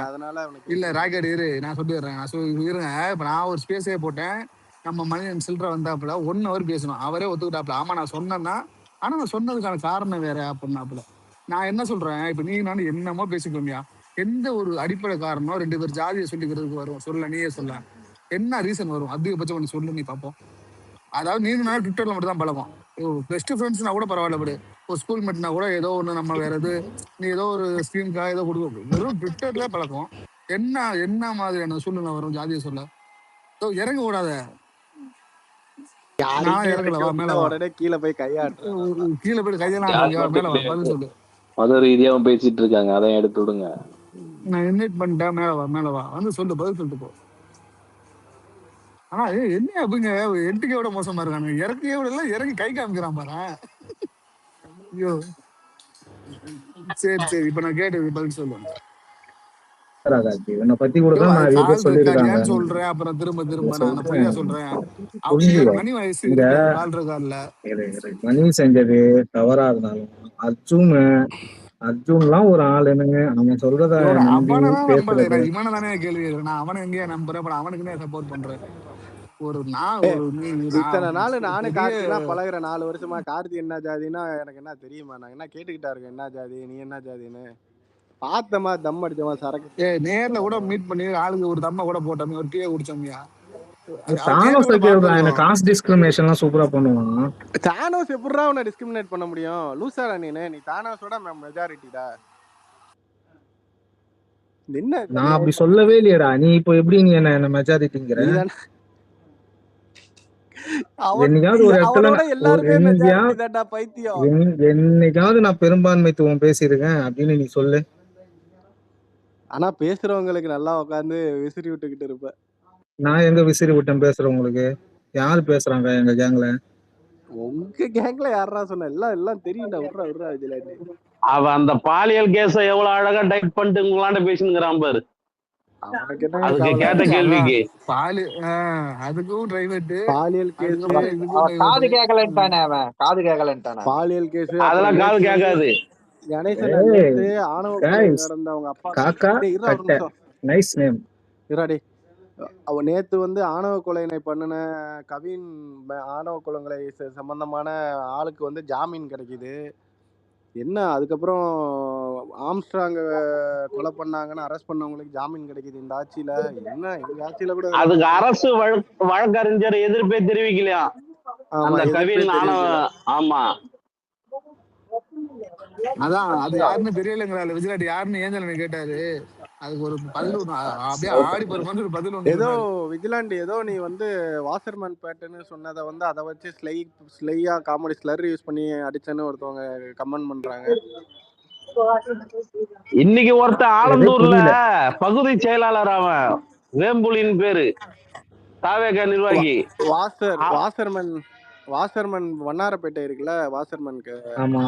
அதனால இல்ல ராக்கெட் இரு, நான் சொல்லிடுறேன். இருங்க. இப்ப நான் ஒரு ஸ்பேஸே போட்டேன். நம்ம மனிதன் சில்ற வந்தாப்புல 1 hour பேசணும். அவரே ஒத்துக்கிட்டாப்புல. ஆமா நான் சொன்னேன்னா, ஆனா நான் சொன்னதுக்கான காரணம் வேற அப்படின்னாப்புல. நான் என்ன சொல்றேன், இப்ப நீ நானும் என்னமோ பேசிக்கோமியா, எந்த ஒரு அடிப்படை காரணம் 2 பேர் ஜாதியை சொல்லிக்கிறதுக்கு வரும்? சொல்ல, நீயே சொல்ல. என்ன ரீசன் வரும்? அதிகபட்சம் ஒன்று சொல்லு, நீ பார்ப்போம். அதாவது நீங்க நான் ட்விட்டர்ல மட்டும் தான் பழக்கம். பெஸ்ட் ஃப்ரெண்ட்ஸ்னா கூட பரவாயில்ல படு. ஒரு ஸ்கூல் மெட்னா கூட ஏதோ ஒன்று நம்ம வேற எது, நீ ஏதோ ஒரு ஸ்கீம்காக ஏதோ கொடுக்க, வெறும் ட்விட்டர்ல பழக்கம். என்ன மாதிரியான சூழ்நிலை வரும் ஜாதியை சொல்ல? இறங்க கூடாத. நான் இறங்கல, வா மேல வா. உடனே கீழே போய் கையாட்டு கீழே போய் கையெல்லாம் மேல வா, பதில் சொல்லு. மத ரீதியாவும் பேசிட்டு இருக்காங்க, அதையும் எடுத்து விடுங்க. நான் இன்வைட் பண்ணிட்டேன், மேல வா வந்து சொல்லு, பதில் சொல்லிட்டு போ. ஆனா என்ன அப்படிங்க, எட்டுக்கையோட மோசமா இருக்கானுங்க. இறக்கையோட எல்லாம் இறங்கி கை காமிக்கிறான் பாரு. ஐயோ சரி இப்ப நான் கேட்டது பதில் சொல்லுவேன். உன்னை பத்தி கூட தான் நிறைய பேர் சொல்லிருக்காங்க. சொல்றேன் அப்புறம் திரும்ப நான் பொய்யா சொல்றேன். மணி வயசு வாழ்றதுல மணி செஞ்சது தவறா இருந்தாலும் அர்ஜுன்லாம் ஒரு ஆள் என்னங்க, அவன் சொல்றத இவனை தானே கேள்வி. நான் அவனை எங்கேயா நம்புறேன், அவனுக்குன்னே சப்போர்ட் பண்றேன். இத்தனை நாள் நானும் கார்த்திலாம் பழகுற 4 வருஷமா கார்த்தி என்ன ஜாதின்னா எனக்கு என்ன தெரியுமா? நான் என்ன கேட்டுக்கிட்டா இருக்கேன், என்ன ஜாதி நீ என்ன ஜாதின்னு. பார்த்தமா தம் அடிச்சமா சரக்கு நேர்ல கூட மீட் பண்ணி ஆளுக்கு ஒரு தம்ம கூட போட்டோமே, ஒரு டீ குடிச்சோம்யா. காஸ்ட் டிஸ்கிரிமினேஷன்லாம் சூப்பரா பண்ணுவான். தானோஸ் எப்படிடா உன்னை டிஸ்கிரிமினேட் பண்ண முடியும்? லூசாடா நீ தானோஸோட மெஜாரிட்டிடா. என்ன நான் அப்படி சொல்லவே இல்லையடா. நீ இப்போ எப்படி நீ என்ன மெஜாரிட்டிங்கிற? என்னைக்காவது ஒரு இடத்துல என்னைக்காவது நான் பெரும்பான்மைத்துவம் பேசியிருக்கேன் அப்படின்னு நீ சொல்லு. ஆனா பேசுறவங்களுக்கு நல்லா உட்காந்து விசிறி விட்டுக்கிட்டு இருப்ப. நான் எங்க விசிறி விட்டேன் பேசுறவங்களுக்கு? யாரு பேசுறாங்க எங்க கேங்ல? உங்க கேங்ல யாரா சொன்ன? எல்லாம் தெரியும்டா. விட்றா இதுல. அவன் அந்த பாலியல் கேஸ எவ்வளவு அழகா டைப் பண்ணிட்டு உங்களாண்ட பேசினுங்கிறான் பாரு. அதுக்கு கேட்ட கேள்விக்கு அதுக்கும் பாலியல் கேஸ் காது கேட்கலன்ட்டானே அவன். காது கேட்கலன்ட்டானே. பாலியல் கேஸ் அதெல்லாம் காது கேட்காது. கணேசன் நேத்து ஆணவ கொலை நடந்த அவங்க அப்பா காக்கா நைஸ் நேம் இராடி. அவன் நேத்து வந்து ஆணவ கொலைனை பண்ணின கவின் ஆணவ கொலைகளை சம்பந்தமான ஆளுக்கு வந்து ஜாமீன் கிடைக்குது. என்ன அதுக்கப்புறம் ஆம்ஸ்ட்ராங்க கொலை பண்ணாங்கன்னு அரெஸ்ட் பண்ணவங்களுக்கு ஜாமீன் கிடைக்குது இந்த ஆட்சியில. என்ன எங்க ஆட்சியில கூட அதுக்கு அரசு வழக்கறிஞர் எதிர்ப்பே தெரிவிக்கலையா அந்த கவின் ஆணவ. ஆமா அதான் அது யாருன்னு தெரியலங்கிறாள் விஜயாட்டி. யாருன்னு ஏஞ்சல் கேட்டாரு. அதுக்கு ஒரு பதில் அப்படியே ஆடி போற பதில் ஏதோ விஜிலாண்டி ஏதோ நீ வந்து வாசர்மேன் பேட்டுன்னு சொன்னதை வந்து அதை வச்சு ஸ்லையா காமெடி ஸ்லர் யூஸ் பண்ணி அடிச்சேன்னு ஒருத்தவங்க கமெண்ட் பண்றாங்க. இன்னைக்கு ஒருத்தன் ஆலந்தூர்ல பகுதி செயலாளர் அவன் வேம்புலின் பேரு தாவேக நிர்வாகி வாசர்மன் வண்ணாரப்பேட்டை இருக்குல்ல, வாசர்மனுக்கு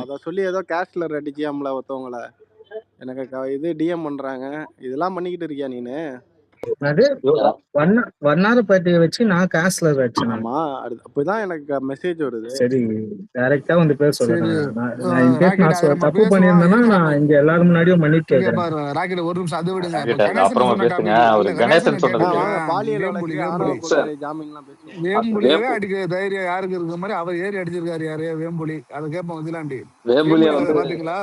அத சொல்லி ஏதோ கேஷ்லர் அடிச்சியாம்ல ஒருத்தவங்கள. எனக்கு இது டிஎம் பண்றாங்க. இதெல்லாம் பண்ணிக்கிட்டு இருக்கியா நீனு? வண்ணாரப்பேட்டையை வச்சு நான் காஸ்லர் வச்சேன். ஆமா அப்பதான் எனக்கு மெசேஜ் வருது. சரி டைரக்டா வந்து பேர் சொல்றேன். நான் தப்பு பண்ணிருந்தேன்னா நான் இங்க எல்லாரும் முன்னாடியும் மன்னிப்பு கேக்குறேன். ராக்கெட் ஒரு நிமிஷம் அது விடுங்க. அப்புறமா பேசுங்க. அவர் கணேசன் சொன்னது பாலியல் ஜாமீன்லாம் பேசுவோம். வேம்புலியே அடிக்கிற தைரியம் யாருக்கு இருக்கிற மாதிரி அவர் ஏறி அடிச்சிருக்காரு. யாரு வேம்புலி? அதை கேட்போம் விஜிலாண்டி. வேம்புலி பாத்தீங்களா?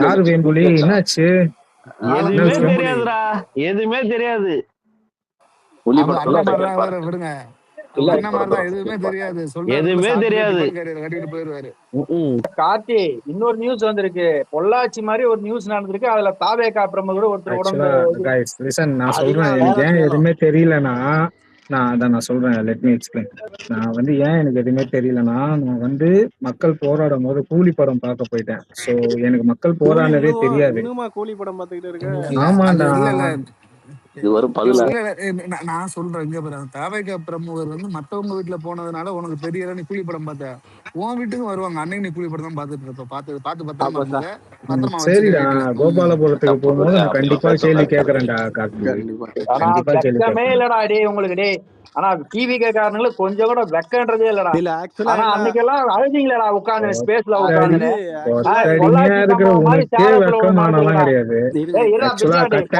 யாரு வேம்புலி? என்னாச்சு? எதுவுமே தெரியாதுடா, எதுவுமே தெரியாது. விடுங்க, எதுவுமே தெரியாது. கார்த்தி இன்னொரு நியூஸ் வந்திருக்கு. பொள்ளாச்சி மாதிரி ஒரு நியூஸ் நடந்திருக்கு. அதுல தாவேகா பிரமுகர் கூட ஒருத்தர் உடம்பு. நான் சொல்றேன் எனக்கு ஏன் எதுவுமே தெரியலன்னா நான் சொல்றேன். Let me explain. நான் வந்து ஏன் எனக்கு எதுவுமே தெரியலன்னா, நான் வந்து மக்கள் போராடும் போது கூலி படம் பார்க்க போயிட்டேன். சோ எனக்கு மக்கள் போராடவே தெரியாது. கூலி படம் பார்த்துக்கிட்டு இருக்கேன். ஆமாண்டா. நான் சொல்றேன் இங்க பாரு, தாவேகா பிரமுகர் வந்து மத்தவங்க வீட்டுல போனதுனால உனக்கு தெரியல. நீ கூலி படம் பார்த்த, உன் வீட்டுக்கும் வருவாங்க. அன்னைக்கு நீ கூலி படம் தான் பாத்துட்டு இருப்ப. பார்த்து பத்திரமா. சரிடா, கோபாலபுரத்துக்கு போகும்போது நான் கண்டிப்பா கேள்வி கேக்குறேன்டா. கண்டிப்பா கேள்வி இல்லடா டே உங்களுக்கு. டே ஆனா டிவிகே காரணங்களுக்கு கொஞ்சம் கூட வெக்கன்றதே இல்லடா. இல்ல ஆக்சுவலா ஆனா என்ன அன்னைக்கெல்லாம் அழுதிங்களா உட்காந்து ஸ்பேஸ்ல உட்காந்துன்னு ஒத்தடிமையா பொள்ளாச்சி இருக்கிற சம்பவம் மாதிரி உனக்கே சேலத்துல ஒண்ணு வெக்கமானலாம் நடந்திருக்குடா. கிடையாது. இரா ஆக்சுவலா பிச்சாண்டி கட்ட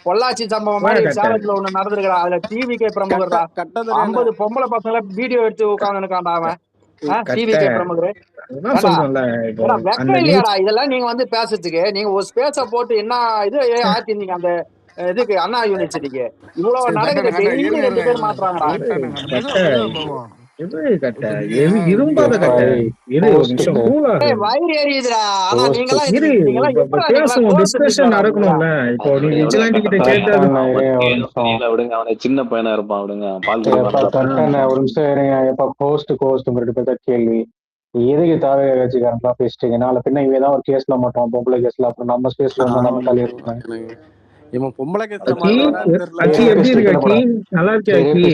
பொள்ளாச்சி பொள்ளாச்சி சம்பவம் மாதிரி கட்ட சேலத்துல ஒண்ணு நடந்திருக்குடா. அதுல டிவிகே பிரமுகர்டா கட்டதுரையண்ணா 50 பொம்பளை பசங்களை வீடியோ எடுத்து உட்காந்துருக்கான்டா அவன். கட்ட டிவிகே பிரமுகர் அதுதான் ஏண்டா சொல்றேன்ல இப்போ ஏன்னா அந்த வெக்கம் நியூஸ் இல்லையாடா இதெல்லாம் நீங்க வந்து பேசுறதுக்கு? நீங்க ஒரு ஸ்பேஸ போட்டு என்ன இது ஆத்திருந்தீங்க அந்த இதுக்கு அண்ணா யூனிவர்சிட்டிக்கு. இவ்வளவு சரி நடக்குது, கட்ட டெய்லி இருங்க 2 இருங்க பேர் இருங்க மாட்டுறாங்கடா. மெதுவா கட்ட மெதுவா போவோம். இது கட்ட இப்ப இரும்பாத நீங்க கட்ட இரு ஒரு நிமிஷம் போஸ்ட்டுக்கு கூலா வயிறு எரியுதுடா. ஆனா நீங்கெல்லாம் இரு நீங்கெல்லாம் இப்ப எப்படா பேசுவோம் நீங்களாம் டிஸ்கஷன் நடக்கணும்ல. இப்போ நீ விஜிலாண்டி கிட்ட கேட்டு அது தெரியல விடுங்க, அவனை சின்ன பையனா இருப்பான் விடுங்க. பால் கரெக்டான ஒரு நிமிஷம் இருங்க. இப்ப கோஸ்ட் ரெண்டு பேர்த்த கேள்வி எதுக்கு தேவை கட்சிக்காரங்களா பேசிட்டீங்க? நாளை பின்ன இவதான் ஒரு கேஸ்ல மாட்டோம், பொம்பளை கேஸ்ல, அப்புறம் நம்ம ஸ்பேஸ்ல வந்து நம்ம தள்ளி இருப்பாங்க. இவன் பொம்பளை கேஸ்ல அக்கி மாட்டானான்னு தெரியல. அக்கி எப்படி இருக்கு அக்கி? நல்லா இருக்கியா அக்கி?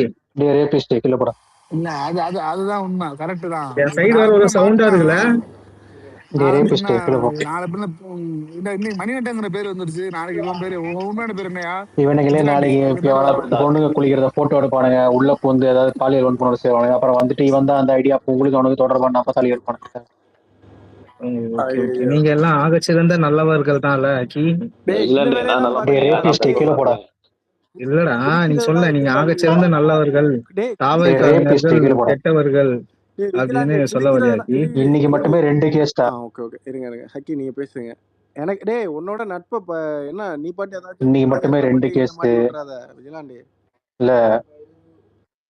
ரேபிஸ்ட் கீழே போட இல்ல அதுதான் உண்மை, கரெக்ட் தான். என் சைடு வர ஒரு சவுண்டா இருக்குல்ல. ரேபிஸ்ட் கீழே போ. நாளை பின்ன இன்னைக்கு மணிகண்டங்கிற பேர் வந்துருச்சு. நாளைக்கு இவன் பேரு உண்மையான பேர் என்னையா? இவனுங்களே நாளைக்கு பொண்ணுங்க குளிக்கிறத போட்டோ எடுப்பானுங்க, உள்ள வந்து ஏதாவது பாலியல் வன்புணர்வு செய்வானுங்க, அப்புறம் வந்துட்டு இவன் தான் அந்த ஐடியா உங்களுக்கு அவனுக்கு தொடர்பான அப்ப தள்ளி எடுப்பானுங்க. நீங்க எல்லாம் ஆகச்சிறந்த நல்லவர்கள் தான்ல அக்கி. ரேபிஸ்ட் கீழே போட. இல்லடா நீ சொல்ல நீங்க ஆகச்சிறந்த நல்லவர்கள், காவல்காரர்கள் கெட்டவர்கள் அப்படின்னு சொல்ல வரியா அக்கி? இன்னைக்கு மட்டுமே 2 கேஸ்டா. ஓகே ஓகே இருங்க ஹக்கி நீங்க பேசுங்க. எனக்கு டேய் உன்னோட நட்பை என்ன நீ பாட்டு ஏதாச்சும் இன்னைக்கு மட்டுமே 2 கேஸ் விஜிலாண்டி. இல்ல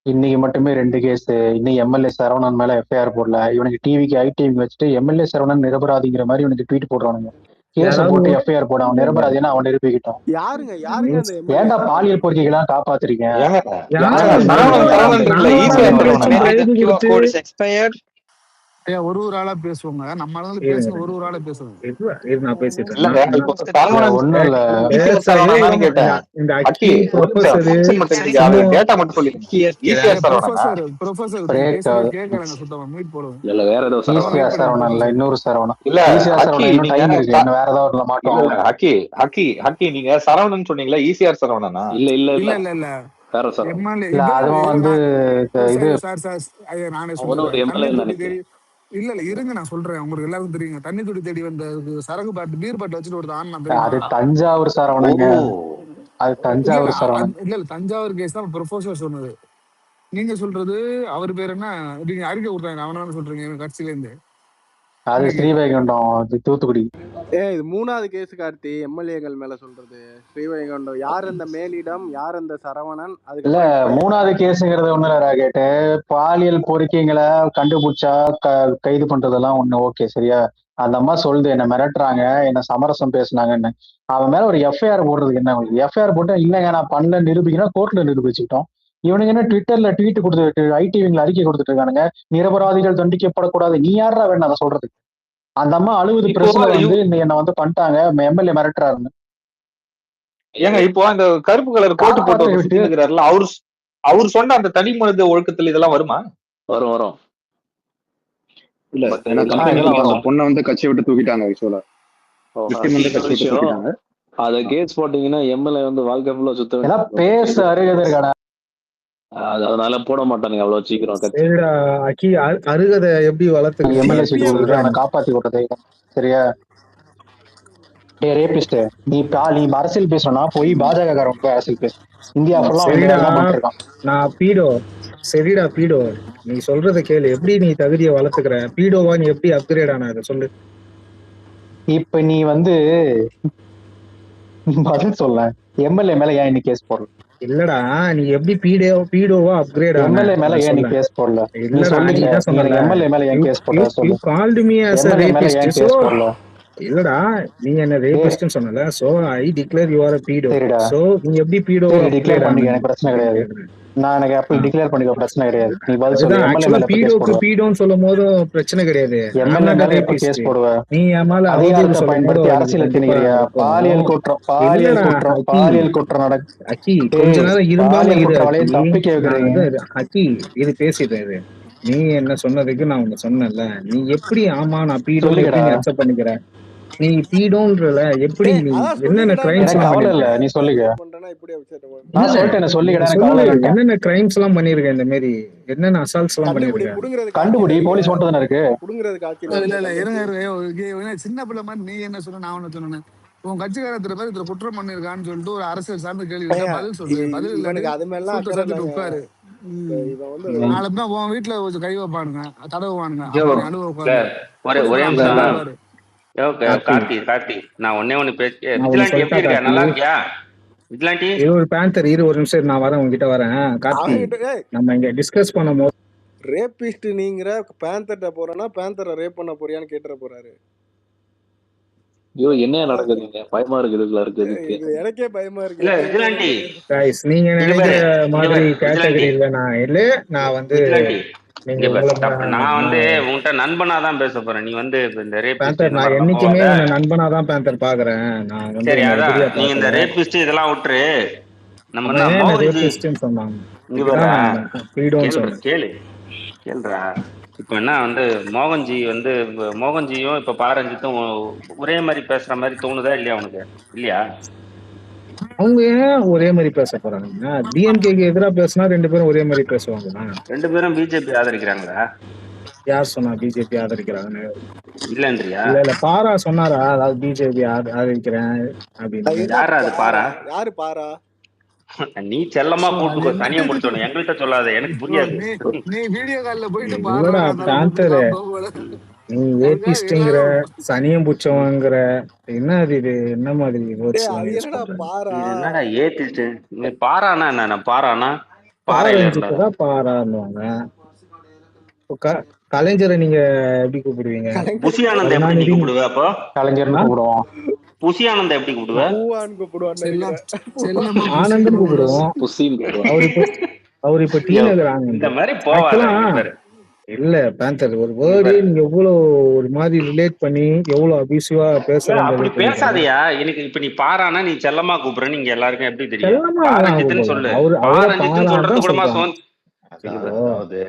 இன்னைக்கு மட்டுமே 2 கேஸ். இன்னும் எம்எல்ஏ சரவணன் மேல எஃப்ஐஆர் போடல. இவனுக்கு டிவிக்கு ஐடிவி வச்சுட்டு எம்எல்ஏ சரவணன் நிரபராதிங்கிற மாதிரி இவனுக்கு ட்வீட் போடுறானுங்க. கேஸ போட்டு எஃப்ஐஆர் போட அவன் நிரபராதின்னு அவன் நிரூபிக்கிட்டான். யாருங்க ஏன்டா பாலியல் பொறுக்கிகளாம் காப்பாத்துறீங்க? ஒரு ஆளா பேசுவாங்க, நம்ம பேசுங்க, ஒரு ஆளா பேசுவாங்க. நான் பேசிட்டேன். ஒண்ணும் இல்ல இன்னொரு சரவணன் வேற ஏதாவது மாட்டோம். நீங்க சரவணன் சொன்னீங்களா? ஈசிஆர் சரவணனா? இல்ல அதுவும் வந்து இது நானே சொல்றேன். இல்ல இருங்க நான் சொல்றேன், உங்களுக்கு எல்லாருக்கும் தெரியுங்க. தண்ணி துடி தேடி வந்த சரகு பாட்டு பீர் பாட்டு வச்சுட்டு ஒரு ஆனா அது தஞ்சாவூர் சரவணங்க. அது தஞ்சாவூர் சரவணன் இல்ல தஞ்சாவூர் கேஸ் தான் ப்ரொஃபசர் சொன்னது. நீங்க சொல்றது அவர் பேர் என்ன? நீங்க அறிக்கை கொடுத்தாங்க அவனால சொல்றீங்க கட்சியில இருந்து. அது ஸ்ரீவைகுண்டம், தூத்துக்குடி. இது 3வது கேஸ் கார்த்தி எம்எல்ஏகள் மேல சொல்றது. ஸ்ரீவைகுண்டம் யார் அந்த மேலிடம், யார் அந்த சரவணன்? அதுக்கு இல்ல 3வது கேஸுங்கிறது ஒண்ணு இல்ல ராகேட்டு. பாலியல் பொறுக்கிங்களை கண்டுபிடிச்சா கைது பண்றதெல்லாம் ஒண்ணு ஓகே சரியா? அந்த அம்மா சொல்லுது என்ன மிரட்டுறாங்க, என்ன சமரசம் பேசுனாங்கன்னு. அவன் மேல ஒரு எஃப்ஐஆர் போடுறதுக்கு என்ன? எஃப்ஐஆர் போட்டு இல்லைங்க நான் பண்ணல நிரூபிக்கணும், கோர்ட்ல நிரூபிச்சுக்கிட்டோம். இவனுங்க என்ன ட்விட்டர்ல ட்வீட் கொடுத்துட்டு ஐடிவிங்களை அறிக்கை கொடுத்துட்டு இருக்கானுங்க, நிரபராதிகள் தண்டிக்கப்படக்கூடாது. நீ யாரா வேணும் அதை சொல்றதுக்கு? அந்த அம்மா அழுவது பிரச்சனை வந்து என்ன வந்து பண்ணிட்டாங்க, எம்எல்ஏ மிரட்டுறாருன்னு. ஏங்க இப்போ அந்த கருப்பு கலர் கோட்டு போட்டு அவரு சொன்ன அந்த தனி மனித ஒழுக்கத்துல இதெல்லாம் வருமா? வரும் இல்ல பொண்ணை வந்து கட்சியை விட்டு தூக்கிட்டாங்க. அத கேஸ் போட்டீங்கன்னா எம்எல்ஏ வந்து வாழ்க்கை ஃபுல்லா சுத்த பேச அருகதை அதனால போட மாட்டானுங்க அவ்வளவு சீக்கிரம். அருகதை எப்படி வளர்த்து எம்எல்ஏ காப்பாத்தி விட்டது சரியா? ரேபிஸ்ட் நீ அரசியல் பேசணும்னா போய் பாஜக அரசியல் பேசு. இந்தியா நான் பீடோ சரிடா பீடோ, நீ சொல்றத கேளு. எப்படி நீ தகுதியை வளர்த்துக்கிற? பீடோவா நீ எப்படி அப்கிரேட் ஆன அதை சொல்லு. இப்ப நீ வந்து பதில் சொல்ல எம்எல்ஏ மேல ஏன் இன்னைக்கு கேஸ் போடல? இல்லடா நீ எப்படி பீடோவா அப்கிரேட் ஆன? எம்எல்ஏ மேல ஏன் நீ கேஸ் போடல? இல்லடா நீ தான் சொன்ன எம்எல்ஏ மேல ஏன் கேஸ் போடல சொல்லு. You called me as a rapist. இல்லடா நீ என்ன ரேபிஸ்ட்னு சொன்னல, so I declare you are a pedo. So நீ எப்படி பீடோ டிக்ளேர் பண்ணிக்க, எனக்கு பிரச்சனை கிடையாது. நான் எனக்கு அப்படி டிக்ளேர் பண்ணிக்க பிரச்சனை கிடையாது. நீ பதில் சொல்லு. எம்எல்ஏ மேல பீடோக்கு பீடோன்னு சொல்லும்போது பிரச்சனை கிடையாது. எம்எல்ஏ மேல எப்ப கேஸ் போடுவ? நீ ஏமால அதிகாரத்தை பயன்படுத்தி அரசியல் திணிக்கிறியா? பாலியல் குற்றம் நடக்கு. அக்கி கொஞ்ச நேரம் இருந்தாலும் தப்பிக்க வைக்கிறீங்க. அக்கி இது பேசிடுறது. நீ என்ன சொன்னதுக்கு நான் உன்ன சொன்னேன்ல, நீ எப்படி ஆமா நான் பீடோ அக்செப்ட் பண்ணிக்கிறேன்? நீ பீடோன்றல எப்படி டேய் நீ அதான் என்னென்ன சொல்லிக்கடான்னு கிரைம்ஸ் எனக்கு எல்லாம் கவலை பண்ணிருக்க? இல்ல, நீ சொல்லுங்க. பண்றேன்னா இப்படி வச்சிருக்கேன். நான் இல்ல சொல்லிட்டேன், நீ சொல்லிக்கடா, எனக்கு சொல்லு, கவலை இல்லைன்ட்டேன். என்னென்ன கிரைம்ஸ் எல்லாம் பண்ணிருக்க, இந்த மாதிரி என்னென்ன அசால்ட்ஸ் எல்லாம் கண்டுபிடி, பண்ணிருக்க? புடுங்கிறதுக்கு கண்டுபிடி, ஆட்சியில போலீஸ் இருக்க, மட்டும் தானே இருக்கு. புடுங்கிறதுக்கு ஆட்சியில இல்ல இருக்க இல்ல இருங்க கண்டுபிடி. இருங்க, சின்ன பிள்ளை மாதிரி நீ என்ன சொன்ன, நான் ஒண்ணு சொன்னேன். உன் கட்சிக்காரத்துல பேர் இதுல குற்றம் பண்ணிருக்கான்னு சொல்லிட்டு ஒரு அரசியல் சார்ந்த கேள்வி கேட்டா பதில் சொல்லு. பதில் இல்லாட்டி இவனுக்கு அது மாதிரிலாம் சூட்டை அக்கறை சாத்திட்டு இல்லைங்க. உட்காரு. இவன் வந்து நாளைக்கு தான் உன் வீட்டுல கொஞ்சம் கை வைப்பானுங்க, தடவுவானுங்க, ஜோ அப்ப நீ அழுவ உட்காந்து ஒரே போலீஸ் நிமிஷம். அமைச்சர் பாரு. கார்த்தி நான் ஒன்னே ஒண்ணு பேச. நான் ஒண்ணு விஜிலாண்டி சொல்லிட்டா எப்படி இருக்க? கார்த்தி, நல்லா இருக்கியா விஜிலாண்டி? இது ஒரு பேந்தர், இரு ஒரு நிமிஷம் நான் வரேன், உங்ககிட்ட வரேன் கார்த்தி. அவன்கிட்ட நம்ம இங்க டிஸ்கஸ் பண்ணும் போது ரேபிஸ்ட் நீங்கிற பேந்தர்ட்ட போறேன்னா பேந்தரை ரேப் பண்ண போறியான்னு கேட்டுற போறாரு. ஐயோ என்ன நடக்குதுங்க, பயமா இருக்குதுல இருக்கிறதுக்கு. இது எனக்கே பயமா இருக்கு. இல்ல விஜிலாண்டி, guys, நீங்க நினைக்கிற மாதிரி கேட்டகரி இல்ல, நான் இல்ல, நான் வந்து நீங்க நான் வந்து உன்கிட்ட நண்பனா தான் பேச போறேன். நீ வந்து இந்த பேந்தர், நான் என்னைக்குமே உன்னை நண்பனா தான் பேந்தர் பாக்குறேன். நான் வந்து சரி, அதான் நீங்க இந்த ரேபிஸ்ட் இதெல்லாம் விட்டுரு. நம்ம கேளுடா. இப்ப என்ன வந்து மோகன்ஜியும் இப்ப பாரஞ்சித்தும் ஒரே மாதிரி பேசுற மாதிரி தோணுதா இல்லையா உனக்கு? இல்லையா? அவங்க ஏன் ஒரே மாதிரி பேச போறாங்க? டிஎம்கேக்கு எதிராக பேசினா ரெண்டு பேரும் ஒரே மாதிரி பேசுவாங்க. ரெண்டு பேரும் பிஜேபி ஆதரிக்கிறாங்களா? யார் சொன்னா பிஜேபி ஆதரிக்கிறாங்கன்னு? இல்லன்றியா? இல்ல பாரா சொன்னாரா, அதாவது பிஜேபி ஆதரிக்கிறேன் அப்படின்னு? யாரா அது? பாரா? யாரு பாரா? நீ செல்லமா கூட்டு தனியா முடிச்சோம், எங்கள்கிட்ட சொல்லாத, எனக்கு புரியாது. நீ வீடியோ கால்ல போயிட்டு பாரு, நீ ஏபிஸ்ட்ங்கிற சனியம் புச்சவங்கிற என்ன இது, என்ன மாதிரி என்னடா ஏபிஸ்ட்? பாரானா என்ன? பாரானா பாராதான் பாரான்னுவாங்க. கலைஞரை நீங்க எப்படி கூப்பிடுவீங்க? புஷியானந்த் எப்படி நீ கூப்பிடுவ? அப்போ கலைஞர்னு கூப்பிடுவோம். புஷியானந்த் எப்படி கூப்பிடுவ? ஆனந்தன் கூப்பிடுவோம். அவரு இப்ப டீனகர் இந்த மாதிரி போவாங்க. இல்ல பேந்தர், ஒரு வேர்டு நீங்க எவ்வளவு ஒரு மாதிரி ரிலேட் பண்ணி எவ்வளவு அபியூசிவா அப்படி பேசாதயா. எனக்கு இப்ப நீ பாரானா நீ செல்லமா கூப்பிடுற, நீங்க எல்லாருக்கும் எப்படி தெரியும்? பாரஞ்சித்னு சொல்லு. பாரஞ்சித்னு சொல்றது கூடமா அதாவது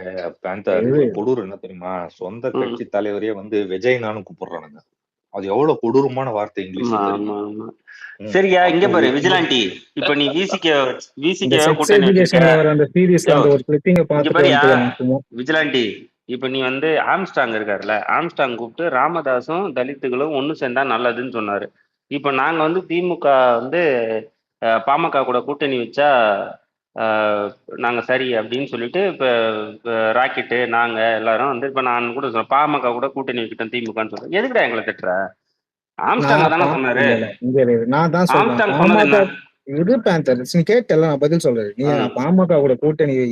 பேந்தர் கொடூர் என்ன தெரியுமா? சொந்த கட்சி தலைவரையே வந்து விஜய்னானு கூப்பிடுறானுங்க. அது எவ்வளவு கொடூரமான வார்த்தை இங்கிலீஷ்ல. சரியா, இங்க பாரு விஜிலாண்டி, இப்ப நீ விஜிலாண்டி, இப்ப நீ வந்து ஆம்ஸ்டாங் இருக்காருல்ல, ஆம்ஸ்டாங் கூப்பிட்டு ராமதாசும் தலித்துகளும் ஒண்ணு சேர்ந்தா நல்லதுன்னு சொன்னாரு. இப்ப நாங்க வந்து திமுக வந்து பாமக கூட கூட்டணி வச்சா நாங்க சரி அப்படின்னு சொல்லிட்டு இப்ப ராக்கெட்டு நாங்க எல்லாரும் வந்து இப்ப நான் கூட சொல்றேன் பாமக கூட கூட்டணி வைக்கிட்டோம் திமுகன்னு சொல்றேன். எதுக்குடா எங்களை திட்டுற? ஆம்ஸ்டாங் தானே சொன்னாரு. நான் தான் சொல்றேன் இது பேந்தர், நீ கேட்டல, நான் பதில் சொல்றேன். நீ பாமக கூட கூட்டணி வை,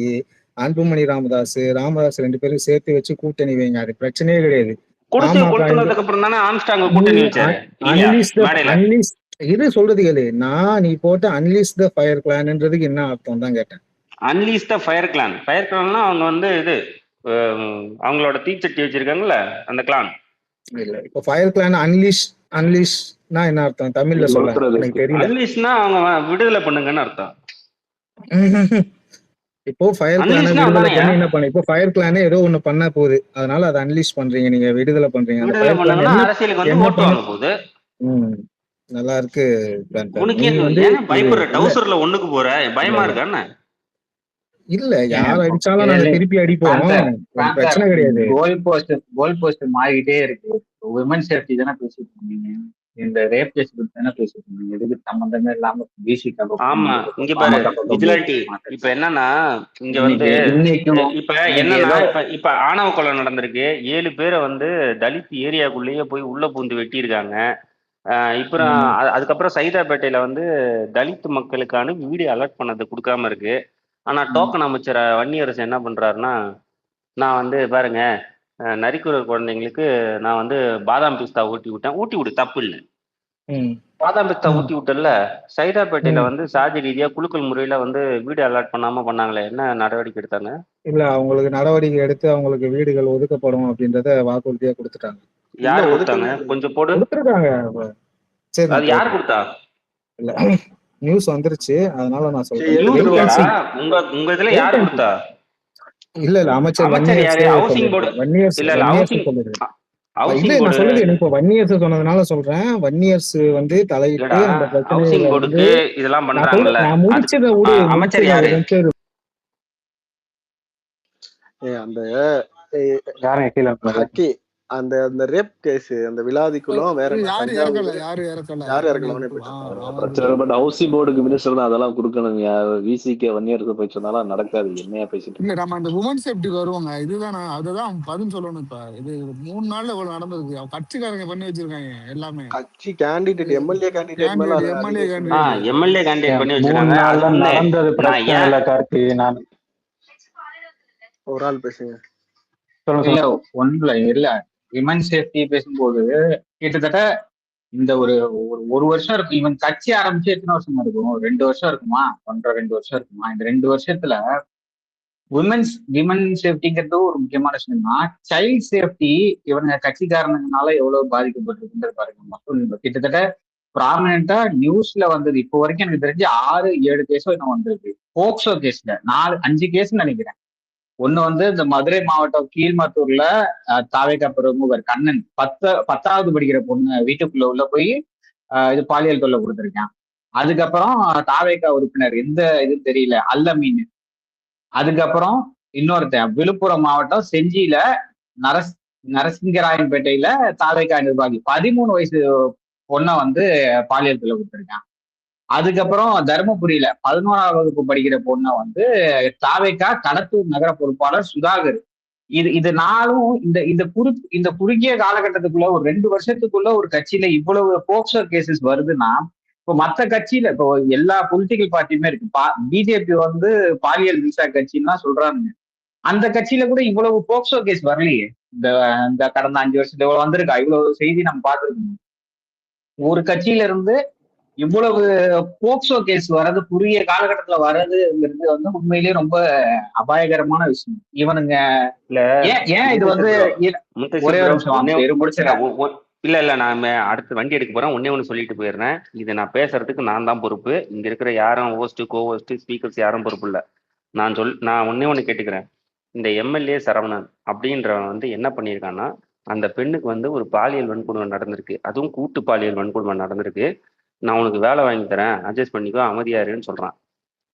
அன்புமணி ராமதாஸ் ரெண்டு பேரும் சேர்த்து வச்சு கூட்டணி வைங்க, அது பிரச்சனையே கிடையாது. இது சொல்றது கேளு, நீ போட்ட அன்லீஸ் த ஃபயர் கிளான்ன்றதுக்கு என்ன அர்த்தம் தான் கேட்டேன். Unleash the fire clan, fire கிளான்னா அவங்க வந்து இது அவங்களோட தீச்சட்டி வச்சிருக்காங்கல்ல அந்த கிளான். இல்ல இப்போ ஃபயர் கிளான் அன்லீஷ்னா என்ன அர்த்தம் தமிழ்ல சொல்ல எனக்கு தெரியல. அன்லீஷ்னா அவங்க விடுதலை பண்ணுங்கன்னு அர்த்தம். இப்போ ஃபயர் கிளானை விடுதலை பண்ணி என்ன பண்ண, இப்போ ஃபயர் கிளானே ஏதோ ஒண்ணு பண்ண போகுது, அதனால அதை அன்லீஷ் பண்றீங்க, நீங்க விடுதலை பண்றீங்க. அரசியலுக்கு வந்து ஓட்டு வாங்க போகுது. நல்லா இருக்கு. பயப்படுற டவுசர்ல ஒண்ணுக்கு போற பயமா இருக்கா? இல்ல யார் அடிச்சாலும் நாங்க திருப்பி அடிப்போம், பிரச்சனை கிடையாது. கோல் போஸ்ட் மாறிக்கிட்டே இருக்கு. விமன் சேஃப்டி தானே பேசிட்டு இருந்தீங்க, இந்த ரேப் கேஸ் தானே பேசிட்டு இருந்தீங்க, எதுக்கு சம்பந்தமே இல்லாம பிசிக்காக. ஆமா, இங்க பாரு விஜிலாண்டி, இப்ப என்னன்னா இங்க வந்து இப்ப என்னன்னா இப்ப ஆணவ கொலை நடந்திருக்கு. 7 பேரை வந்து தலித் ஏரியாக்குள்ளேயே போய் உள்ள பூந்து வெட்டி இருக்காங்க. இப்ப அதுக்கப்புறம் சைதாப்பேட்டையில வந்து தலித் மக்களுக்கான வீடு அலர்ட் பண்ணது கொடுக்காம இருக்கு. ஆனா டோக்கன் அமைச்சர் வன்னியரசு என்ன பண்றாருன்னா, நான் வந்து பாருங்க நரிக்குறர் குழந்தைங்களுக்கு நான் வந்து பாதாம் பிஸ்தா ஊட்டி விடு, தப்பு இல்லை. பாதாம் பிஸ்தா ஊட்டி விட்டல, சைதாப்பேட்டையில வந்து சாதி ரீதியா குழுக்கள் முறையில வந்து வீடு அலாட் பண்ணாம பண்ணாங்களே, என்ன நடவடிக்கை எடுத்தாங்க? இல்ல அவங்களுக்கு நடவடிக்கை எடுத்து அவங்களுக்கு வீடுகள் ஒதுக்கப்படும் அப்படின்றத வாக்குறுதியா கொடுத்துட்டாங்க. யாரு கொடுத்தாங்க? கொஞ்சம் போடு. கொடுத்துருக்காங்க. சரி, அது யாரு கொடுத்தா? இல்ல நியூஸ் வந்துருச்சு, அதனால நான் சொல்றேன். உங்க இதுல யாரு கொடுத்தா? இல்ல அமைச்சர் ஹவுசிங் போர்டு. இல்ல ஹவுசிங் ஹவுசிங் நான் போர்டு சொல்றது எனக்கு இப்போ 1 years சொன்னதுனால சொல்றேன். 1 years வந்து தலையிட்டு இல்லடா, அந்த ஹவுசிங் பிரச்சனைகளை வந்து போர்டுக்கு இதெல்லாம் நான் சொல்றேன். பண்றாங்கல்ல, நான் அதுக்கு முடிச்சதை விடு, அமைச்சர் முடிச்சதை யாரு? ஒரு நிமிஷம் இரு. அந்த யாரும் கீழே ஹக்கி அந்த அந்த ரேப் கேஸ், அந்த விலாதிக்குளம் வேற என்ன யாரு தஞ்சாவூர் இறக்கல, யாரு இறக்கல, யார் அவனே இறக்கலாம்னு போயிட்டு அதெல்லாம் பிரச்சனை. பட் ஹவுசிங் போர்டுக்கு மினிஸ்டர் தான் அதெல்லாம் கொடுக்கணுங்க. விசிக்கு 1 year போய் சொன்னாலும் நடக்காது. என்னையா பேசிட்டு இல்ல இருக்கு. நம்ம அந்த உமன் சேஃப்டிக்கு வருவாங்க. இதுதான் அதுதான் பதில் சொல்லணும். இப்ப இது 3 நாள்ல இவ்வளவு நடந்திருக்கு. அவன் கட்சிக்காரங்க பண்ணி வச்சிருக்காங்க எல்லாமே. கட்சி கேண்டிடேட் எம்எல்ஏ கேண்டிடேட் மேல எம்எல்ஏ எம்எல்ஏ கேண்டிடேட் பண்ணி 3 வச்சிருக்காங்க. நாள்ல அது நடந்தது நான் பிரச்சனை ஏன் இல்ல கார்த்தி. நான் ஒரு ஆள் பேசுங்க. இல்ல ஒன்றுல இல்ல விமன் சேஃப்டி பேசும்போது கிட்டத்தட்ட இந்த ஒரு வருஷம் இருக்கும். இவன் கட்சி ஆரம்பிச்சு எத்தனை வருஷமா இருக்கும்? 2 வருஷம் இருக்குமா? 1.5-2 வருஷம் இருக்குமா? இந்த 2 வருஷத்துல விமன் சேஃப்டிங்கிறது ஒரு முக்கியமான விஷயம்னா, சைல்ட் சேஃப்டி இவங்க கட்சிக்காரனுங்கனால எவ்வளவு பாதிக்கப்பட்டிருக்குன்றது பாருங்க. மக்கள் கிட்டத்தட்ட ப்ராமினெண்டா நியூஸ்ல வந்தது இப்போ வரைக்கும் எனக்கு தெரிஞ்சு 6-7 கேஸோ இன்னும் வந்திருக்கு. போக்சோ கேஸ்ல 4-5 கேஸ் நினைக்கிறேன். ஒண்ணு வந்து இந்த மதுரை மாவட்டம் கீழ்மத்தூர்ல தாவேகா பிரமுகர் கண்ணன் 10வது படிக்கிற பொண்ணு வீட்டுக்குள்ள உள்ள போய் இது பாலியல் தொல்லை கொடுத்துருக்கான். அதுக்கப்புறம் தாவேகா உறுப்பினர் எந்த இது தெரியல அல்லமீன். அதுக்கப்புறம் இன்னொருத்தன் விழுப்புரம் மாவட்டம் செஞ்சியில நரசிங்கராயன்பேட்டையில தாவேகா நிர்வாகி 13 வயசு பொண்ணை வந்து பாலியல் தொல்லை கொடுத்துருக்கான். அதுக்கப்புறம் தருமபுரியில 11ஆம் வகுப்பு படிக்கிற பொண்ணை வந்து தாவேகா கடத்தூர் நகர பொறுப்பாளர் சுதாகர். இது நாளும் இந்த குறுகிய காலகட்டத்துக்குள்ள ஒரு 2 வருஷத்துக்குள்ள ஒரு கட்சியில இவ்வளவு போக்சோ கேசஸ் வருதுன்னா, இப்போ மற்ற கட்சியில இப்போ எல்லா பொலிட்டிக்கல் பார்ட்டியுமே இருக்கு. பிஜேபி வந்து பாலியல் விசா கட்சின்னு சொல்றாங்க. அந்த கட்சியில கூட இவ்வளவு போக்சோ கேஸ் வரலையே. இந்த கடந்த 5 வருஷத்துல இவ்வளவு வந்திருக்கா? இவ்வளவு செய்தி நம்ம பார்த்துருக்கோம். ஒரு கட்சியில இருந்து இவ்வளவு போக்சோ கேஸ் வர்றது குறுகிய காலகட்டத்துல வர்றதுங்கிறது வந்து உண்மையிலேயே ரொம்ப அபாயகரமான விஷயம். இவனுங்க ஏன் இது வந்து ஒரே ஒரு நிமிஷம் இல்ல நான் அடுத்து வண்டி எடுக்க போறேன். ஒண்ணு சொல்லிட்டு போயிடுறேன். இது நான் பேசுறதுக்கு நான் தான் பொறுப்பு. இங்க இருக்கிற யாரும் ஹோஸ்ட் கோஹோஸ்ட் ஸ்பீக்கர்ஸ் யாரும் பொறுப்பு இல்லை. நான் ஒண்ணு கேட்டுக்கிறேன். இந்த எம்எல்ஏ சரவணன் அப்படின்றவன் வந்து என்ன பண்ணியிருக்கான்னா, அந்த பெண்ணுக்கு வந்து ஒரு பாலியல் வன்கொடுமை நடந்திருக்கு. அதுவும் கூட்டு பாலியல் வன்கொடுமை நடந்திருக்கு. நான் உனக்கு வேலை வாங்கி தரேன், அட்ஜஸ்ட் பண்ணிக்கோ, அமைதியாருன்னு சொல்றான்.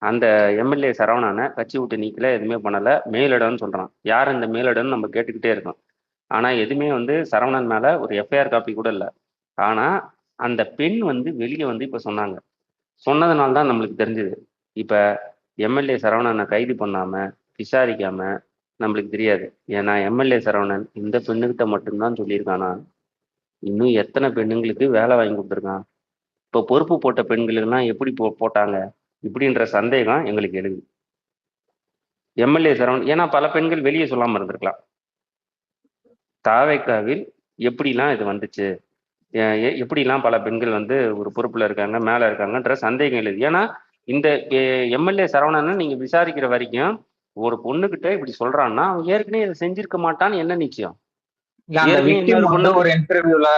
அந்த எம்எல்ஏ சரவணனை கட்சி விட்டு நீக்கல, எதுவுமே பண்ணல, மேலிடம்னு சொல்றான். யார் இந்த மேலிடம்னு நம்ம கேட்டுக்கிட்டே இருக்கோம். ஆனா எதுவுமே வந்து சரவணன் மேல ஒரு எஃப்ஐஆர் காப்பி கூட இல்லை. ஆனா அந்த பெண் வந்து வெளியே வந்து இப்ப சொன்னாங்க. சொன்னதுனால தான் நம்மளுக்கு தெரிஞ்சது. இப்ப எம்எல்ஏ சரவணனை கைது பண்ணாம விசாரிக்காம நம்மளுக்கு தெரியாது. ஏன்னா எம்எல்ஏ சரவணன் இந்த பெண்ணுகிட்ட மட்டும்தான் சொல்லியிருக்கானா, இன்னும் எத்தனை பெண்ணுங்களுக்கு வேலை வாங்கி கொடுத்துருக்கான்? இப்போ பொறுப்பு போட்ட பெண்களுக்கெல்லாம் எப்படி போட்டாங்க இப்படின்ற சந்தேகம் எங்களுக்கு எழுது. எம்எல்ஏ சரவணன் ஏன்னா பல பெண்கள் வெளியே சொல்லாம இருந்திருக்கலாம். தாவேக்காவில் எப்படிலாம் இது வந்துச்சு, எப்படிலாம் பல பெண்கள் வந்து ஒரு பொறுப்புல இருக்காங்க, மேல இருக்காங்கன்ற சந்தேகம் எழுது. ஏன்னா இந்த எம்எல்ஏ சரவணனை நீங்க விசாரிக்கிற வரைக்கும் ஒரு பொண்ணுகிட்ட இப்படி சொல்றான்னா அவன் ஏற்கனவே இதை செஞ்சிருக்க மாட்டான்னு என்ன நிச்சயம்? ஒரு இன்டர்வியூல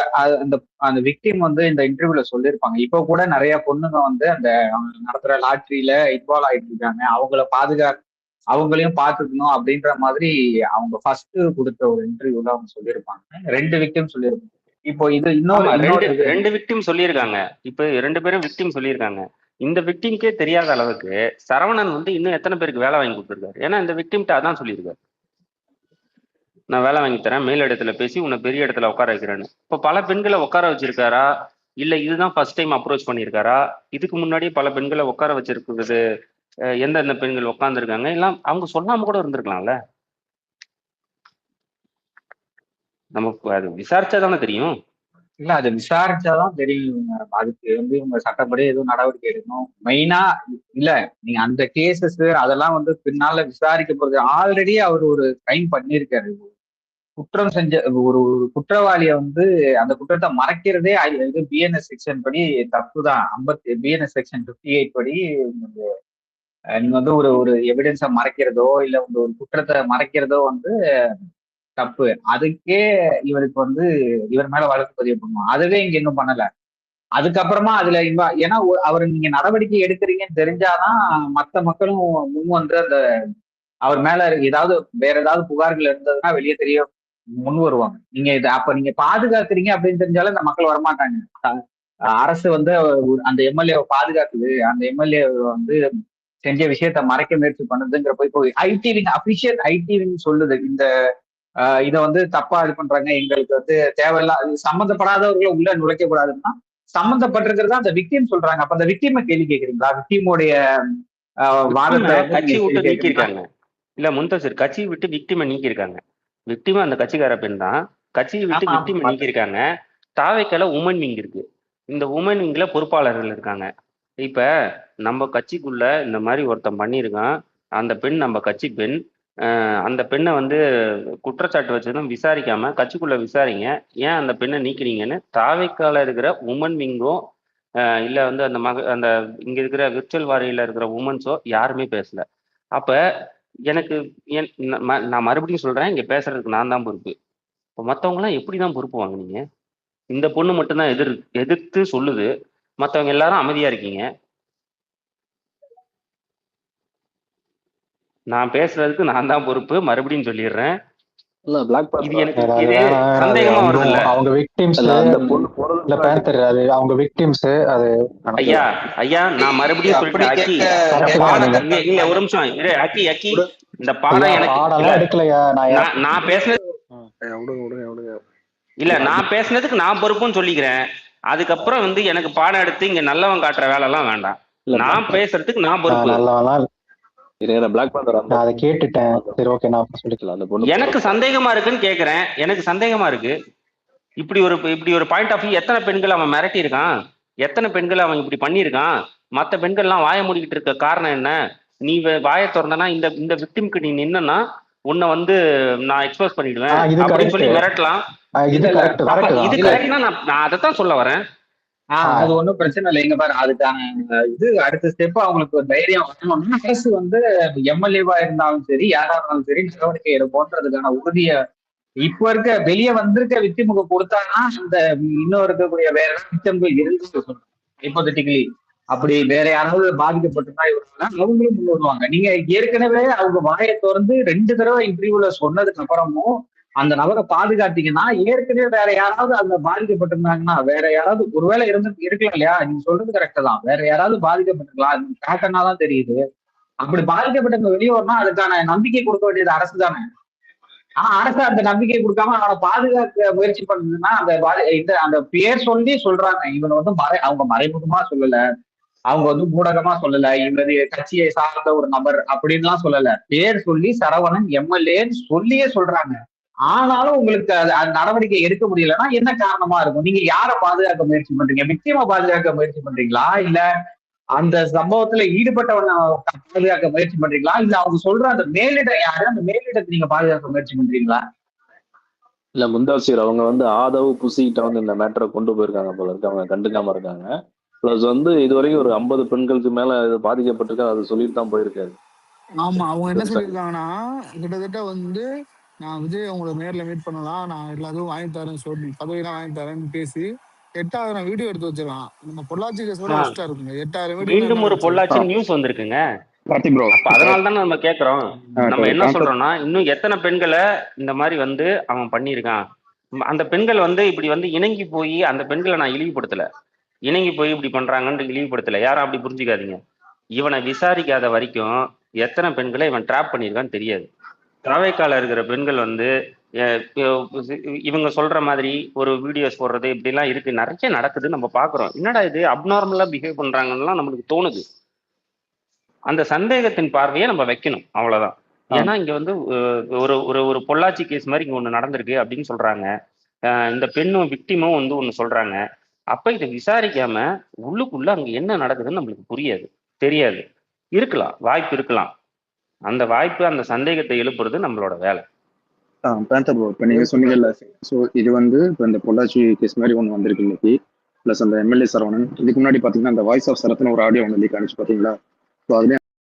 அந்த விக்டிம் வந்து இந்த இன்டர்வியூல சொல்லியிருப்பாங்க. இப்போ கூட நிறைய பொண்ணுங்க வந்து அந்த நடத்துற லாட்ரியில இன்வால்வ் ஆயிட்டு இருக்காங்க, அவங்களையும் பார்த்துக்கணும் அப்படின்ற மாதிரி அவங்க ஃபர்ஸ்ட் கொடுத்த ஒரு இன்டர்வியூல அவங்க சொல்லியிருப்பாங்க. 2 விக்டிம் சொல்லியிருப்பாங்க. இப்போ இது ரெண்டு விக்டிம் சொல்லியிருக்காங்க. இப்போ 2 பேரும் விக்டிம் சொல்லியிருக்காங்க. இந்த விக்டிம்கே தெரியாத அளவுக்கு சரவணன் வந்து இன்னும் எத்தனை பேருக்கு வேலை வாங்கி கொடுத்துருக்காரு? ஏன்னா இந்த விக்டிம்கிட்ட அதான் சொல்லியிருக்காரு, நான் வேலை வாங்கி தரேன், மேல் இடத்துல பேசி உன்னை பெரிய இடத்துல உட்கார வைக்கிறேன்னு. இப்போ பல பெண்களை உட்கார வச்சிருக்காரா, இல்லை இதுதான் ஃபர்ஸ்ட் டைம் அப்ரோச் பண்ணியிருக்காரா? இதுக்கு முன்னாடியே பல பெண்களை உட்கார வச்சிருக்கிறது எந்தெந்த பெண்கள் உட்காந்துருக்காங்க எல்லாம் அவங்க சொல்லாம கூட இருந்திருக்கலாம்ல. நமக்கு அது விசாரிச்சாதானே தெரியும். இல்ல அது விசாரிச்சாதான் தெரியும். அதுக்கு வந்து இவங்க சட்டப்படி எதுவும் நடவடிக்கை எடுக்கணும். மெயினா இல்ல நீங்க அந்த கேசஸ் அதெல்லாம் வந்து பின்னால விசாரிக்க போறது. ஆல்ரெடி அவர் ஒரு கிரைம் பண்ணியிருக்காரு. குற்றம் செஞ்ச ஒரு குற்றவாளியை வந்து அந்த குற்றத்தை மறைக்கிறதே பிஎன்எஸ் செக்ஷன் படி தப்பு தான். பிஎன்எஸ் செக்ஷன் 58 படி நீங்க வந்து ஒரு எவிடன்ஸை மறைக்கிறதோ இல்ல வந்து ஒரு குற்றத்தை மறைக்கிறதோ வந்து தப்பு. அதுக்கே இவருக்கு வந்து இவர் மேல வழக்கு பதிவு பண்ணுவோம். அதுவே இங்க இன்னும் பண்ணல. அதுக்கப்புறமா அதுல ஏன்னா அவர் நீங்க நடவடிக்கை எடுக்கிறீங்கன்னு தெரிஞ்சாதான் மற்ற மக்களும் முன் வந்து அந்த அவர் மேல வேற ஏதாவது புகார்கள் இருந்ததுன்னா வெளியே தெரிய முன் வருவாங்க. நீங்க இதை அப்ப நீங்க பாதுகாக்கிறீங்க அப்படின்னு தெரிஞ்சாலும் இந்த மக்கள் வரமாட்டாங்க. அரசு வந்து அந்த எம்எல்ஏவை பாதுகாக்குது, அந்த எம்எல்ஏ வந்து செஞ்ச விஷயத்த மறைக்க முயற்சி பண்ணுதுங்கிற போய் IT wing official IT wing சொல்லுது இந்த இதை வந்து தப்பா இது பண்றாங்க, எங்களுக்கு வந்து தேவையில்ல சம்மந்தப்படாதவர்களை உள்ள நுழைக்க கூடாதுன்னா சம்மந்தப்பட்டிருக்கிறதா அந்த விக்டிம் சொல்றாங்க. அப்ப அந்த விக்டிமை கேள்வி கேட்கறீங்களா? விக்டிமோடைய வாதத்தை கட்சி விட்டு நீக்கிருக்காங்க. இல்ல முன்தசிர் கட்சியை விட்டு விக்டிமை நீக்கிருக்காங்க. விக்டிமா அந்த கட்சிக்கார பெண் தான். கட்சியை விட்டு விக்டிமை நீக்கிருக்காங்க. தாவைக்கால உமன் விங் இருக்கு. இந்த உமன் விங்ல பொறுப்பாளர்கள் இருக்காங்க. இப்ப நம்ம கட்சிக்குள்ள இந்த மாதிரி ஒருத்தன் பண்ணியிருக்கான். அந்த பெண் நம்ம கட்சி பெண். அந்த பெண்ணை வந்து குற்றச்சாட்டு வச்சதும் விசாரிக்காம கட்சிக்குள்ள விசாரிங்க, ஏன் அந்த பெண்ணை நீக்கிறீங்கன்னு தாவைக்கால இருக்கிற உமன் விங்கோ இல்ல வந்து அந்த இங்க இருக்கிற விர்ச்சுவல் வாரியில இருக்கிற உமன்ஸோ யாருமே பேசல. அப்ப எனக்கு நான் மறுபடியும் சொல்றேன், இங்க பேசுறதுக்கு நான் தான் பொறுப்பு. இப்போ மற்றவங்க எல்லாம் எப்படிதான் பொறுப்பு வாங்குனீங்க? இந்த பொண்ணு மட்டும்தான் எதிர்த்து சொல்லுது, மற்றவங்க எல்லாரும் அமைதியா இருக்கீங்க. நான் பேசுறதுக்கு நான் தான் பொறுப்பு, மறுபடியும் சொல்லிடுறேன். இது எனக்கு சந்தேகமா வருது இல்ல. அவங்க விக்டிம்ஸ் இல்ல பேந்தர், அது அவங்க விக்டிம்ஸ். அது ஐயா நான் மறுபடியும் சொல்லிட்டேன். இல்ல ஒரு நிமிஷம் அக்கி இந்த பாடம் எனக்கு எடுக்கலையா? நான் பேசுனது இல்ல, நான் பேசுனதுக்கு நான் பொறுப்புன்னு சொல்லிக்கிறேன். அதுக்கப்புறம் வந்து எனக்கு பாடம் எடுத்து இங்க நல்லவன் காட்டுற வேலை எல்லாம் வேண்டாம். நான் பேசுறதுக்கு நான் பொறுப்பு. அதை கேட்டுட்டேன். சரி ஓகே, நான் சொல்லிக்கலாம். எனக்கு சந்தேகமா இருக்குன்னு கேக்குறேன். எனக்கு சந்தேகமா இருக்கு. இப்படி ஒரு பாயிண்ட் ஆஃப் வியூ. எத்தனை பெண்கள் அவன் மிரட்டி இருக்கான், எத்தனை பெண்கள் அவன் இப்படி பண்ணியிருக்கான். மற்ற பெண்கள்லாம் வாய மூடிக்கிட்டு இருக்க காரணம் என்ன? நீ வாயை திறந்தனா இந்த விக்டிம்க்கு நீ நின்னா உன்னை வந்து நான் எக்ஸ்போஸ் பண்ணிடுவேன் அப்படின்னு சொல்லி மிரட்டலாம். இது கரெக்ட்னா நான் அதைத்தான் சொல்ல வரேன். அது ஒண்ணும் பிரச்சனை இல்லை. எங்க பாரு, அதுக்கான இது அடுத்த ஸ்டெப் அவங்களுக்கு ஒரு தைரியம் வரணும்னா அரசு வந்து எம்எல்ஏவா இருந்தாலும் சரி, யாரா இருந்தாலும் சரி நடவடிக்கை எடுப்போன்றதுக்கான உறுதியை இப்ப இருக்க வெளியே வந்திருக்க விக்டிமுக கொடுத்தாங்கன்னா அந்த இன்னும் இருக்கக்கூடிய வேற விக்டிம்கள் இருந்து சொல்லணும். ஹைபோதெட்டிக்கலி அப்படி வேற யாராவது பாதிக்கப்பட்டிருந்தா இவங்க அவங்களும் முன் வருவாங்க. நீங்க ஏற்கனவே அவங்க வாயை திறந்து 2 தடவை இன்டர்வியூல சொன்னதுக்கு அப்புறமும் அந்த நபரை பாதுகாத்தீங்கன்னா ஏற்கனவே வேற யாராவது அந்த பாதிக்கப்பட்டிருந்தாங்கன்னா வேற யாராவது ஒருவேளை இருக்கலாம் இல்லையா? நீங்க சொல்றது கரெக்டா தான். வேற யாராவது பாதிக்கப்பட்டிருக்கலாம், பேட்டர்னா தான் தெரியுது. அப்படி பாதிக்கப்பட்டவங்க வெளியே வரணும், அதுக்கான நம்பிக்கை கொடுக்க வேண்டியது அரசு தானே. ஆனா அரசு அந்த நம்பிக்கை கொடுக்காம அவனை பாதுகாக்க முயற்சி பண்ணுதுன்னா அந்த பேர் சொல்லி சொல்றாங்க. இவனை வந்து அவங்க மறைமுகமா சொல்லல, அவங்க வந்து ஊடகமா சொல்லல, இவரது கட்சியை சார்ந்த ஒரு நபர் அப்படின்லாம் சொல்லல. பேர் சொல்லி சரவணன் எம்எல்ஏன்னு சொல்லியே சொல்றாங்க. ஆனாலும் உங்களுக்கு அது நடவடிக்கை எடுக்க முடியலன்னா என்ன காரணமா இருக்கும்? நீங்க யாரை பாதுகாக்க முயற்சி பண்றீங்க? விக்டிமா பாதுகாக்க முயற்சி பண்றீங்களா, இல்ல அந்த சம்பவத்துல ஈடுபட்டவனை பாதுகாக்க முயற்சி பண்றீங்களா, இல்ல அவங்க சொல்ற அந்த மேலிடம் யாரு, அந்த மேலிடத்தை நீங்க பாதுகாக்க முயற்சி பண்றீங்களா? இல்ல முந்தாசிர் அவங்க வந்து ஆதவ் புசிகிட்ட வந்து இந்த மேட்டரை கொண்டு போயிருக்காங்க போல இருக்கு. அவங்க கண்டுக்காம இருக்காங்க. பிளஸ் வந்து இதுவரைக்கும் ஒரு 50 பெண்களுக்கு மேல இது பாதிக்கப்பட்டிருக்கா அது சொல்லிட்டு தான் போயிருக்காரு. ஆமா, அவங்க என்ன சொல்லியிருக்காங்கன்னா கிட்டத்தட்ட வந்து நான் விஜய் அவங்கள நேரில் மீட் பண்ணலாம், நான் எல்லாத்தையும் வாங்கி தரேன் சொல்லி பதவியெல்லாம் வாங்கி தரேன்னு பேசி 8000 வீடியோ எடுத்து வச்சிருக்கான். நம்ம பொள்ளாச்சி கேஸ் கூட எக்ஸ்ட்ரா இருக்குங்க. 8000 வீடியோ. மீண்டும் ஒரு பொள்ளாச்சி நியூஸ் வந்திருக்குங்க. அதனால தானே நம்ம கேக்குறோம். நம்ம என்ன சொல்றோம்னா இன்னும் எத்தனை பெண்களை இந்த மாதிரி வந்து அவன் பண்ணியிருக்கான். அந்த பெண்கள் வந்து இப்படி வந்து இணங்கி போய் அந்த பெண்களை நான் இழிவுபடுத்தல, இணங்கி போய் இப்படி பண்றாங்கன்னு இழிவுபடுத்தல. யாரும் அப்படி புரிஞ்சுக்காதீங்க. இவனை விசாரிக்காத வரைக்கும் எத்தனை பெண்களை இவன் ட்ராப் பண்ணியிருக்கான்னு தெரியாது. தாவேக்கால இருக்கிற பெண்கள் வந்து இவங்க சொல்ற மாதிரி ஒரு வீடியோஸ் போடுறது இப்படிலாம் இருக்கு, நிறைய நடக்குது, நம்ம பாக்குறோம். என்னடா இது அப்நார்மலா பிஹேவ் பண்றாங்கன்னு நம்மளுக்கு தோணுது. அந்த சந்தேகத்தின் பார்வையை நம்ம வைக்கணும், அவ்வளவுதான். ஏன்னா இங்க வந்து ஒரு பொள்ளாச்சி கேஸ் மாதிரி இங்க ஒண்ணு நடந்திருக்கு அப்படின்னு சொல்றாங்க. இந்த பெண்ணும் விக்டிமும் வந்து ஒண்ணு சொல்றாங்க. அப்ப இதை விசாரிக்காம உள்ளுக்குள்ள அங்க என்ன நடக்குதுன்னு நம்மளுக்கு புரியாது, தெரியாது. இருக்கலாம், வாய்ப்பு இருக்கலாம். அந்த வாய்ப்பு அந்த சந்தேகத்தை எழுப்புறது நம்மளோட வேலை. பேந்தர் ப்ரோ, இப்போ நீங்க சொன்னீங்கல்ல, ஸோ இது வந்து இப்போ இந்த பொள்ளாச்சி கேஸ் மாதிரி ஒன்று வந்திருக்கு இன்னைக்கு. ப்ளஸ் அந்த எம்எல்ஏ சரவணன் இதுக்கு முன்னாடி பார்த்தீங்கன்னா அந்த வாய்ஸ் ஆஃப் சரத்னு ஒரு ஆடியோ ஒன்று லீக் ஆனிச்சு பார்த்தீங்களா? ஸோ அதுலேயே